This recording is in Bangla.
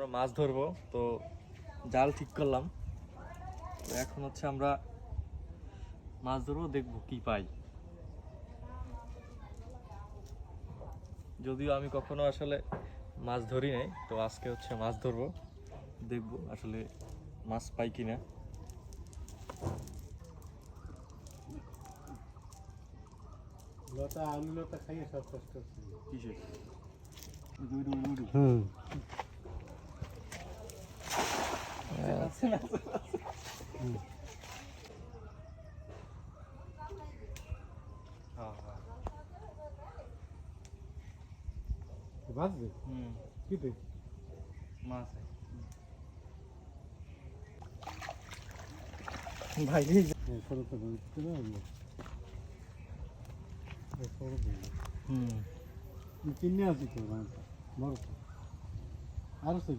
আমরা মাছ ধরবো, তো জাল ঠিক করলাম। তো এখন হচ্ছে আমরা মাছ ধরবো, দেখবো কি পাই। যদিও আমি কখনো আসলে মাছ ধরি নাই, তো আজকে হচ্ছে মাছ ধরবো, দেখবো আসলে মাছ পাই কিনা। লতা আলু লতা খাইয়ে সব কষ্ট হচ্ছে। কিসে হুম বাজবে কি দেখ মাছ ভাই ছোট ছোট দিতে না কিনে আসি তো বড় আর কি